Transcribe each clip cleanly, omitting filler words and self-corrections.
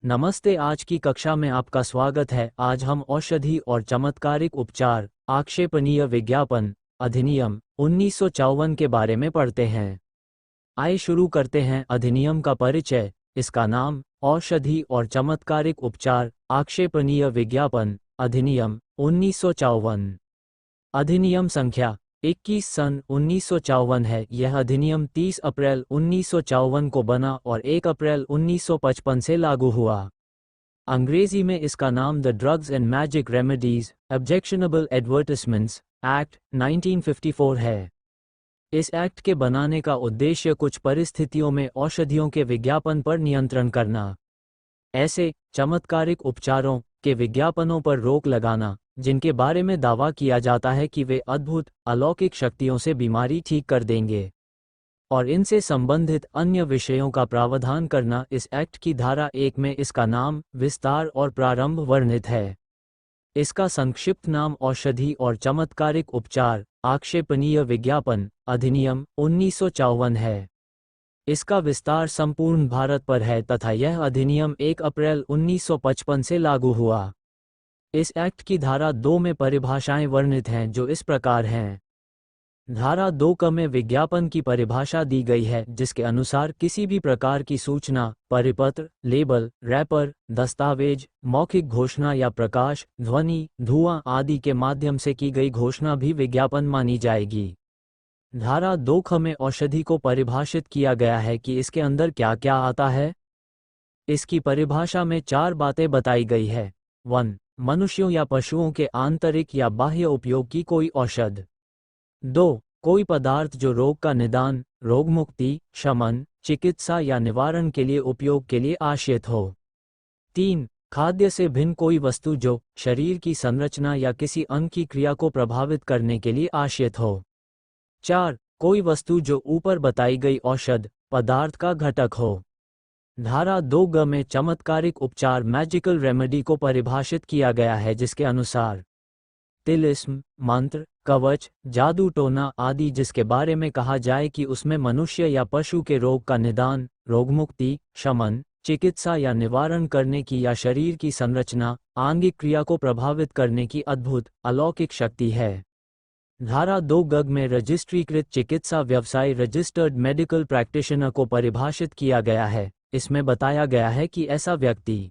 नमस्ते। आज की कक्षा में आपका स्वागत है। आज हम औषधि और चमत्कारिक उपचार आक्षेपणीय विज्ञापन अधिनियम 1954 के बारे में पढ़ते हैं। आइए शुरू करते हैं। अधिनियम का परिचय। इसका नाम औषधि और चमत्कारिक उपचार आक्षेपणीय विज्ञापन अधिनियम 1954। अधिनियम संख्या 21 सन 1954 है। यह अधिनियम 30 अप्रैल 1954 को बना और 1 अप्रैल 1955 से लागू हुआ। अंग्रेजी में इसका नाम the drugs and magic remedies objectionable advertisements act 1954 है। इस एक्ट के बनाने का उद्देश्य कुछ परिस्थितियों में औषधियों के विज्ञापन पर नियंत्रण करना, ऐसे चमत्कारिक उपचारों के विज्ञापनों पर रोक लगाना जिनके बारे में दावा किया जाता है कि वे अद्भुत अलौकिक शक्तियों से बीमारी ठीक कर देंगे, और इनसे संबंधित अन्य विषयों का प्रावधान करना। इस एक्ट की धारा 1 में इसका नाम, विस्तार और प्रारंभ वर्णित है। इसका संक्षिप्त नाम औषधि और चमत्कारिक उपचार आक्षेपणीय विज्ञापन अधिनियम 1954 है। इसका विस्तार संपूर्ण भारत पर है तथा यह अधिनियम 1 अप्रैल 1955 से लागू हुआ। इस एक्ट की धारा 2 में परिभाषाएं वर्णित हैं जो इस प्रकार हैं। धारा 2 क में विज्ञापन की परिभाषा दी गई है, जिसके अनुसार किसी भी प्रकार की सूचना, परिपत्र, लेबल, रैपर, दस्तावेज, मौखिक घोषणा या प्रकाश, ध्वनि, धुआं आदि के माध्यम से की गई घोषणा भी विज्ञापन मानी जाएगी। धारा 2 ख में औषधि को परिभाषित किया गया है कि इसके अंदर क्या क्या आता है। इसकी परिभाषा में 4 बातें बताई गई है। 1. मनुष्यों या पशुओं के आंतरिक या बाह्य उपयोग की कोई औषध। 2. कोई पदार्थ जो रोग का निदान, रोगमुक्ति, शमन, चिकित्सा या निवारण के लिए उपयोग के लिए आश्रित हो। 3. खाद्य से भिन्न कोई वस्तु जो शरीर की संरचना या किसी अंग की क्रिया को प्रभावित करने के लिए आश्रित हो। 4. कोई वस्तु जो ऊपर बताई गई औषध पदार्थ का घटक हो। धारा 2 ग में चमत्कारिक उपचार मैजिकल रेमेडी को परिभाषित किया गया है, जिसके अनुसार तिलिस्म, मंत्र, कवच, जादू टोना आदि जिसके बारे में कहा जाए कि उसमें मनुष्य या पशु के रोग का निदान, रोगमुक्ति, शमन, चिकित्सा या निवारण करने की या शरीर की संरचना, आंगिक क्रिया को प्रभावित करने की अद्भुत अलौकिक शक्ति है। धारा 2 ग में रजिस्ट्रीकृत चिकित्सा व्यवसाय रजिस्टर्ड मेडिकल प्रैक्टिशनर को परिभाषित किया गया है। इसमें बताया गया है कि ऐसा व्यक्ति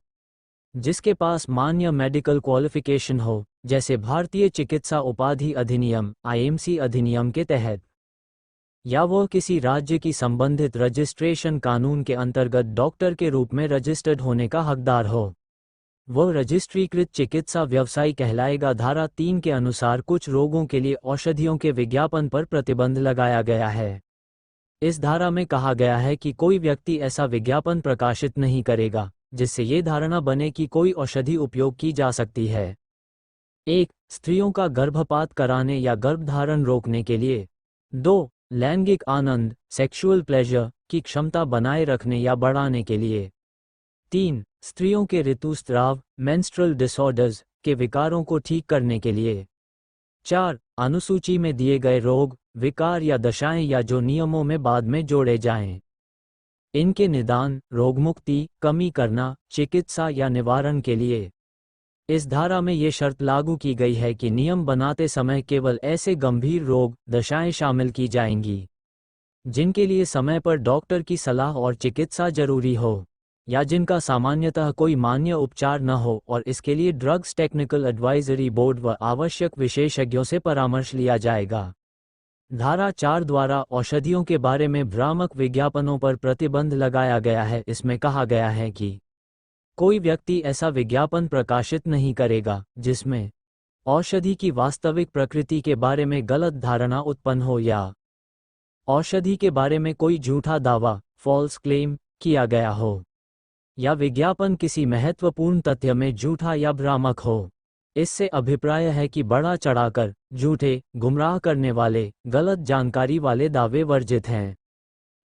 जिसके पास मान्य मेडिकल क्वालिफिकेशन हो, जैसे भारतीय चिकित्सा उपाधि अधिनियम (आईएमसी) अधिनियम के तहत, या वह किसी राज्य की संबंधित रजिस्ट्रेशन कानून के अंतर्गत डॉक्टर के रूप में रजिस्टर्ड होने का हकदार हो, वह रजिस्ट्रीकृत चिकित्सा व्यवसायी कहलाएगा। धारा 3 के अनुसार कुछ रोगों के लिए औषधियों के विज्ञापन पर प्रतिबंध लगाया गया है। इस धारा में कहा गया है कि कोई व्यक्ति ऐसा विज्ञापन प्रकाशित नहीं करेगा जिससे ये धारणा बने कि कोई औषधि उपयोग की जा सकती है। 1. स्त्रियों का गर्भपात कराने या गर्भधारण रोकने के लिए। 2. लैंगिक आनंद सेक्सुअल प्लेजर की क्षमता बनाए रखने या बढ़ाने के लिए। 3. स्त्रियों के ऋतुस्राव मेंस्ट्रुअल डिसऑर्डर्स के विकारों को ठीक करने के लिए। 4. अनुसूची में दिए गए रोग, विकार या दशाएं या जो नियमों में बाद में जोड़े जाएं, इनके निदान, रोगमुक्ति, कमी करना, चिकित्सा या निवारण के लिए। इस धारा में ये शर्त लागू की गई है कि नियम बनाते समय केवल ऐसे गंभीर रोग, दशाएं शामिल की जाएंगी जिनके लिए समय पर डॉक्टर की सलाह और चिकित्सा जरूरी हो, या जिनका सामान्यतः कोई मान्य उपचार न हो, और इसके लिए ड्रग्स टेक्निकल एडवाइजरी बोर्ड व आवश्यक विशेषज्ञों से परामर्श लिया जाएगा। धारा 4 द्वारा औषधियों के बारे में भ्रामक विज्ञापनों पर प्रतिबंध लगाया गया है। इसमें कहा गया है कि कोई व्यक्ति ऐसा विज्ञापन प्रकाशित नहीं करेगा जिसमें औषधि की वास्तविक प्रकृति के बारे में गलत धारणा उत्पन्न हो, या औषधि के बारे में कोई झूठा दावा फॉल्स क्लेम किया गया हो, या विज्ञापन किसी महत्वपूर्ण तथ्य में झूठा या भ्रामक हो। इससे अभिप्राय है कि बढ़ा चढ़ाकर झूठे, गुमराह करने वाले, गलत जानकारी वाले दावे वर्जित हैं।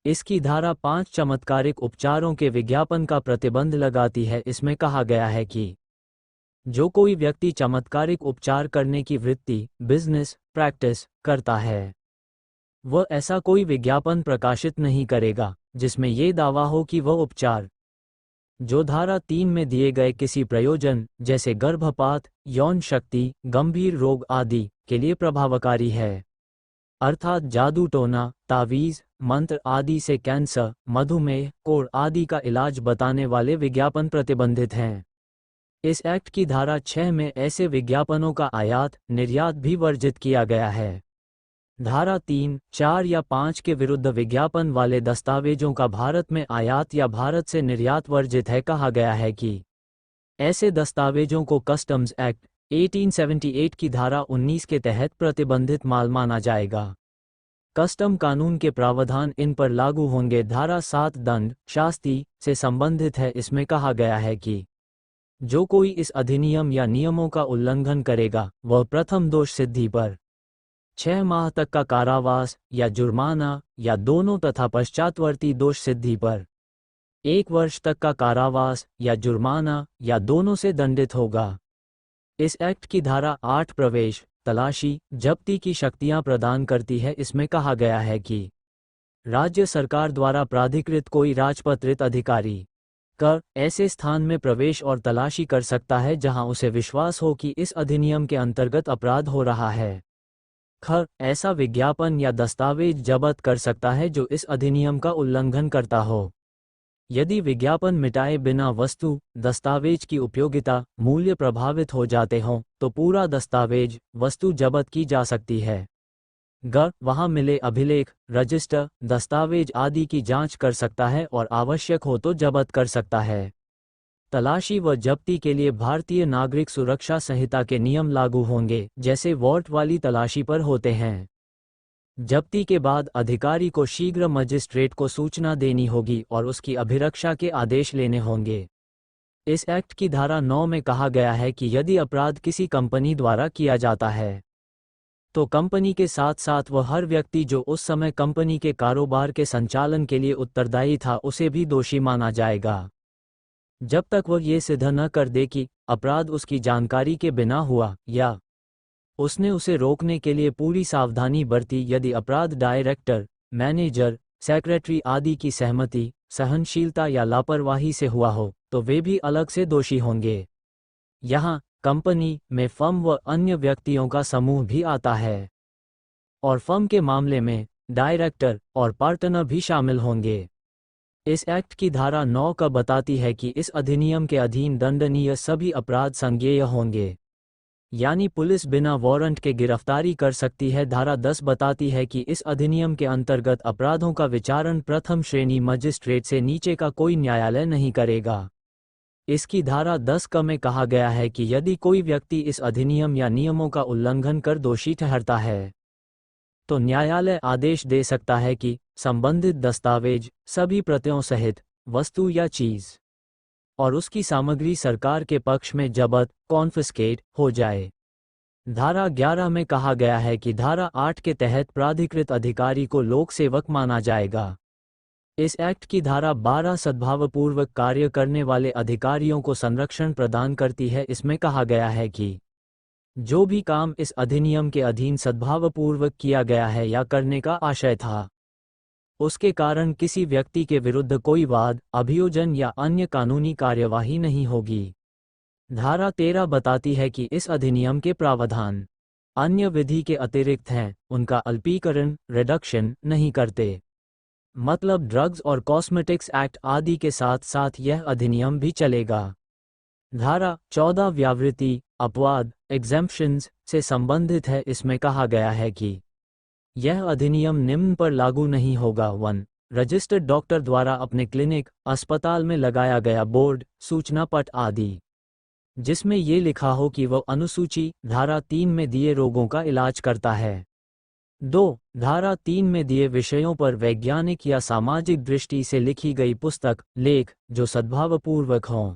इसकी धारा 5 चमत्कारिक उपचारों के विज्ञापन का प्रतिबंध लगाती है। इसमें कहा गया है कि जो कोई व्यक्ति चमत्कारिक उपचार करने की वृत्ति, बिजनेस, प्रैक्टिस करता है, वह ऐसा कोई विज्ञापन प्रकाशित नहीं करेगा जिसमें ये दावा हो कि वह उपचार जो धारा 3 में दिए गए किसी प्रयोजन जैसे गर्भपात, यौन शक्ति, गंभीर रोग आदि के लिए प्रभावकारी है, अर्थात जादू टोना, तावीज़, मंत्र आदि से कैंसर, मधुमेह, कोढ़ आदि का इलाज बताने वाले विज्ञापन प्रतिबंधित हैं। इस एक्ट की धारा 6 में ऐसे विज्ञापनों का आयात, निर्यात भी वर्जित किया गया है। धारा 3, 4 या 5 के विरुद्ध विज्ञापन वाले दस्तावेजों का भारत में आयात या भारत से निर्यात वर्जित है। कहा गया है कि ऐसे दस्तावेजों को कस्टम्स एक्ट 1878 की धारा 19 के तहत प्रतिबंधित माल माना जाएगा। कस्टम कानून के प्रावधान इन पर लागू होंगे। धारा 7 दंड शास्ति से संबंधित है। इसमें कहा गया है कि जो कोई इस अधिनियम या नियमों का उल्लंघन करेगा वह प्रथम दोष सिद्धि पर 6 माह तक का कारावास या जुर्माना या दोनों तथा पश्चातवर्ती दोष सिद्धि पर 1 वर्ष तक का कारावास या जुर्माना या दोनों से दंडित होगा। इस एक्ट की धारा 8 प्रवेश, तलाशी, जब्ती की शक्तियां प्रदान करती है। इसमें कहा गया है कि राज्य सरकार द्वारा प्राधिकृत कोई राजपत्रित अधिकारी ऐसे स्थान में प्रवेश और तलाशी कर सकता है जहां उसे विश्वास हो कि इस अधिनियम के अंतर्गत अपराध हो रहा है। ऐसा विज्ञापन या दस्तावेज जब्त कर सकता है जो इस अधिनियम का उल्लंघन करता हो। यदि विज्ञापन मिटाए बिना वस्तु, दस्तावेज की उपयोगिता, मूल्य प्रभावित हो जाते हों तो पूरा दस्तावेज, वस्तु जब्त की जा सकती है। वहां मिले अभिलेख, रजिस्टर, दस्तावेज आदि की जांच कर सकता है और आवश्यक हो तो जब्त कर सकता है। तलाशी व जब्ती के लिए भारतीय नागरिक सुरक्षा संहिता के नियम लागू होंगे, जैसे वारंट वाली तलाशी पर होते हैं। जब्ती के बाद अधिकारी को शीघ्र मजिस्ट्रेट को सूचना देनी होगी और उसकी अभिरक्षा के आदेश लेने होंगे। इस एक्ट की धारा 9 में कहा गया है कि यदि अपराध किसी कंपनी द्वारा किया जाता है तो कंपनी के साथ साथ वह हर व्यक्ति जो उस समय कंपनी के कारोबार के संचालन के लिए उत्तरदायी था उसे भी दोषी माना जाएगा, जब तक वह ये सिद्ध न कर दे कि अपराध उसकी जानकारी के बिना हुआ या उसने उसे रोकने के लिए पूरी सावधानी बरती। यदि अपराध डायरेक्टर, मैनेजर, सेक्रेटरी आदि की सहमति, सहनशीलता या लापरवाही से हुआ हो तो वे भी अलग से दोषी होंगे। यहाँ कंपनी में फर्म व अन्य व्यक्तियों का समूह भी आता है और फर्म के मामले में डायरेक्टर और पार्टनर भी शामिल होंगे। इस एक्ट की धारा 9 का बताती है कि इस अधिनियम के अधीन दंडनीय सभी अपराध संज्ञेय होंगे, यानी पुलिस बिना वारंट के गिरफ्तारी कर सकती है। धारा 10 बताती है कि इस अधिनियम के अंतर्गत अपराधों का विचारण प्रथम श्रेणी मजिस्ट्रेट से नीचे का कोई न्यायालय नहीं करेगा। इसकी धारा 10 क में कहा गया है कि यदि कोई व्यक्ति इस अधिनियम या नियमों का उल्लंघन कर दोषी ठहरता है तो न्यायालय आदेश दे सकता है कि संबंधित दस्तावेज, सभी प्रतियों सहित वस्तु या चीज और उसकी सामग्री सरकार के पक्ष में जब्त, कॉन्फिस्केट हो जाए। धारा 11 में कहा गया है कि धारा 8 के तहत प्राधिकृत अधिकारी को लोक सेवक माना जाएगा। इस एक्ट की धारा 12 सद्भावपूर्वक कार्य करने वाले अधिकारियों को संरक्षण प्रदान करती है। इसमें कहा गया है कि जो भी काम इस अधिनियम के अधीन सद्भावपूर्वक किया गया है या करने का आशय था, उसके कारण किसी व्यक्ति के विरुद्ध कोई वाद, अभियोजन या अन्य कानूनी कार्यवाही नहीं होगी। धारा 13 बताती है कि इस अधिनियम के प्रावधान अन्य विधि के अतिरिक्त हैं, उनका अल्पीकरण, रिडक्शन नहीं करते। मतलब ड्रग्स और कॉस्मेटिक्स एक्ट आदि के साथ साथ यह अधिनियम भी चलेगा। धारा 14 व्यावृत्ति, अपवाद, एग्जेम्पशंस से संबंधित है। इसमें कहा गया है कि यह अधिनियम निम्न पर लागू नहीं होगा। 1. रजिस्टर्ड डॉक्टर द्वारा अपने क्लिनिक, अस्पताल में लगाया गया बोर्ड, सूचना पट आदि जिसमें ये लिखा हो कि वह अनुसूची धारा 3 में दिए रोगों का इलाज करता है। 2. धारा 3 में दिए विषयों पर वैज्ञानिक या सामाजिक दृष्टि से लिखी गई पुस्तक, लेख जो सद्भावपूर्वक हों।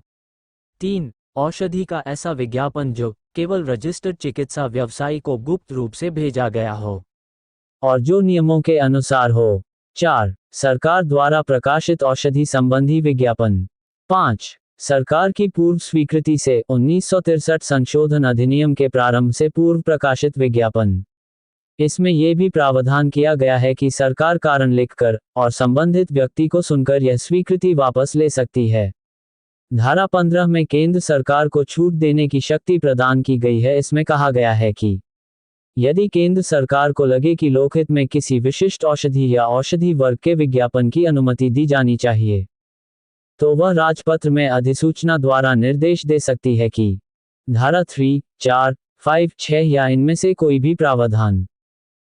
3. औषधि का ऐसा विज्ञापन जो केवल रजिस्टर्ड चिकित्सा व्यवसायी को गुप्त रूप से भेजा गया हो और जो नियमों के अनुसार हो। 4. सरकार द्वारा प्रकाशित औषधि संबंधी विज्ञापन। 5. सरकार की पूर्व स्वीकृति से 1963 संशोधन अधिनियम के प्रारंभ से पूर्व प्रकाशित विज्ञापन। इसमें यह भी प्रावधान किया गया है कि सरकार कारण लिखकर और संबंधित व्यक्ति को सुनकर यह स्वीकृति वापस ले सकती है। धारा 15 में केंद्र सरकार को छूट देने की शक्ति प्रदान की गई है। इसमें कहा गया है कि यदि केंद्र सरकार को लगे कि लोकहित में किसी विशिष्ट औषधि या औषधि वर्ग के विज्ञापन की अनुमति दी जानी चाहिए, तो वह राजपत्र में अधिसूचना द्वारा निर्देश दे सकती है कि धारा 3, 4, 5, 6 या इनमें से कोई भी प्रावधान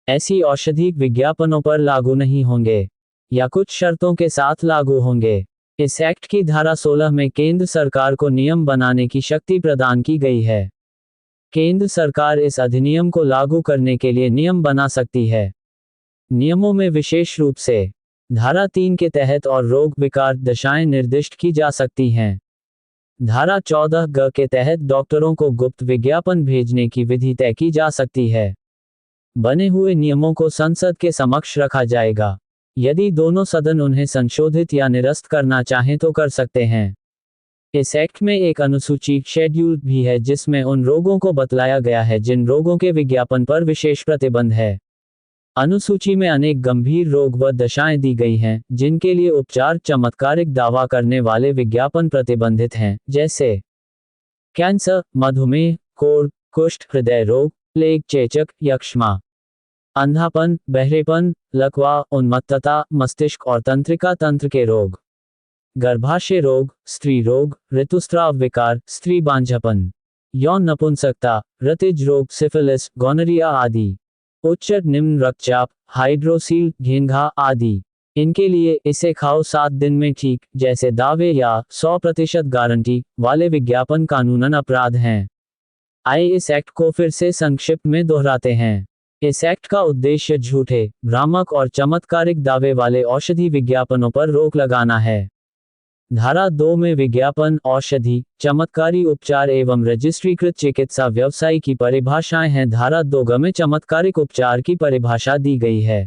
ऐसी औषधि विज्ञापनों पर लागू नहीं होंगे या कुछ शर्तों के साथ लागू होंगे। इस एक्ट की धारा 16 में केंद्र सरकार को नियम बनाने की शक्ति प्रदान की गई है। केंद्र सरकार इस अधिनियम को लागू करने के लिए नियम बना सकती है। नियमों में विशेष रूप से धारा 3 के तहत और रोग विकार दशाएं निर्दिष्ट की जा सकती हैं। धारा 14 ग के तहत डॉक्टरों को गुप्त विज्ञापन भेजने की विधि तय की जा सकती है। बने हुए नियमों को संसद के समक्ष रखा जाएगा। यदि दोनों सदन उन्हें संशोधित या निरस्त करना चाहें तो कर सकते हैं। इस एक्ट में एक अनुसूची शेड्यूल भी है जिसमें उन रोगों को बतलाया गया है जिन रोगों के विज्ञापन पर विशेष प्रतिबंध है। अनुसूची में अनेक गंभीर रोग व दशाएं दी गई हैं जिनके लिए उपचार चमत्कारिक दावा करने वाले विज्ञापन प्रतिबंधित हैं, जैसे कैंसर, मधुमेह, कोढ़, कुष्ठ, हृदय रोग, प्लेग, चेचक, यक्ष्मा, अंधापन, बहरेपन, लकवा, उन्मत्तता, मस्तिष्क और तंत्रिका तंत्र के रोग, गर्भाशय रोग, स्त्री रोग, ऋतुस्राव विकार, स्त्री बांझपन, यौन नपुंसकता, रतिज रोग, सिफिलिस, गोनोरिया आदि, उच्च निम्न रक्तचाप, हाइड्रोसील, घेंघा आदि। इनके लिए इसे खाओ 7 दिन में ठीक जैसे दावे या 100% गारंटी वाले विज्ञापन कानूनन अपराध हैं। आइए इस एक्ट को फिर से संक्षिप्त में दोहराते हैं। इस एक्ट का उद्देश्य झूठे, भ्रामक और चमत्कारिक दावे वाले औषधि विज्ञापनों पर रोक लगाना है। धारा 2 में विज्ञापन, औषधि, चमत्कारी उपचार एवं रजिस्ट्रीकृत चिकित्सा व्यवसायी की परिभाषाएं हैं। धारा 2 में चमत्कारिक उपचार की परिभाषा दी गई है।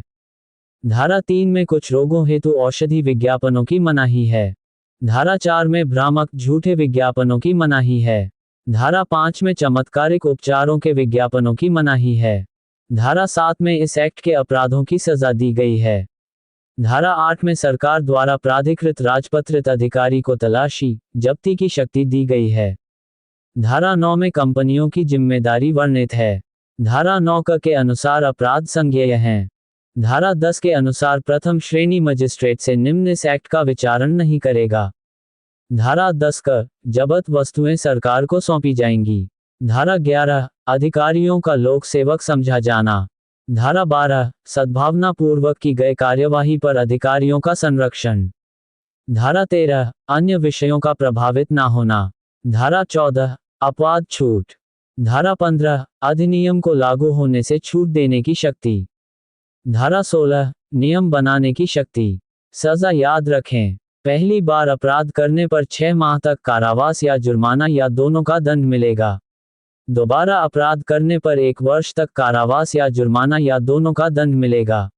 धारा 3 में कुछ रोगों हेतु औषधि विज्ञापनों की मनाही है। धारा 4 में भ्रामक, झूठे विज्ञापनों की मनाही है। धारा 5 में चमत्कारिक उपचारों के विज्ञापनों की मनाही है। धारा 7 में इस एक्ट के अपराधों की सजा दी गई है। धारा 8 में सरकार द्वारा प्राधिकृत राजपत्रित अधिकारी को तलाशी, जब्ती की शक्ति दी गई है। धारा 9 में कंपनियों की जिम्मेदारी वर्णित है। धारा 9 क के अनुसार अपराध संज्ञेय हैं। धारा 10 के अनुसार प्रथम श्रेणी मजिस्ट्रेट से निम्न इस एक्ट का विचारण नहीं करेगा। धारा 10 क जब्त वस्तुएं सरकार को सौंपी जाएंगी। धारा 11 अधिकारियों का लोक सेवक समझा जाना। धारा 12 सद्भावना पूर्वक की गए कार्यवाही पर अधिकारियों का संरक्षण। धारा 13 अन्य विषयों का प्रभावित ना होना। धारा 14 अपवाद छूट। धारा 15 अधिनियम को लागू होने से छूट देने की शक्ति। धारा 16 नियम बनाने की शक्ति। सजा याद रखें, पहली बार अपराध करने पर 6 माह तक कारावास या जुर्माना या दोनों का दंड मिलेगा। दोबारा अपराध करने पर 1 वर्ष तक कारावास या जुर्माना या दोनों का दंड मिलेगा।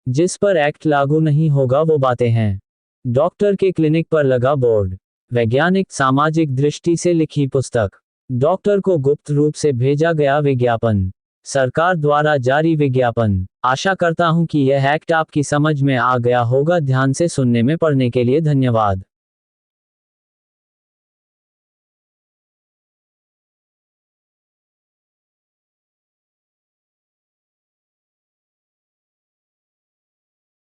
जिस पर एक्ट लागू नहीं होगा वो बातें हैं। डॉक्टर के क्लिनिक पर लगा बोर्ड। वैज्ञानिक सामाजिक दृष्टि से लिखी पुस्तक। डॉक्टर को गुप्त रूप से भेजा गया विज्ञापन। सरकार द्वारा जारी विज्ञापन। आशा करता हूं कि यह एक्ट आपकी समझ में आ गया होगा। ध्यान से सुनने में पढ़ने के लिए धन्यवाद।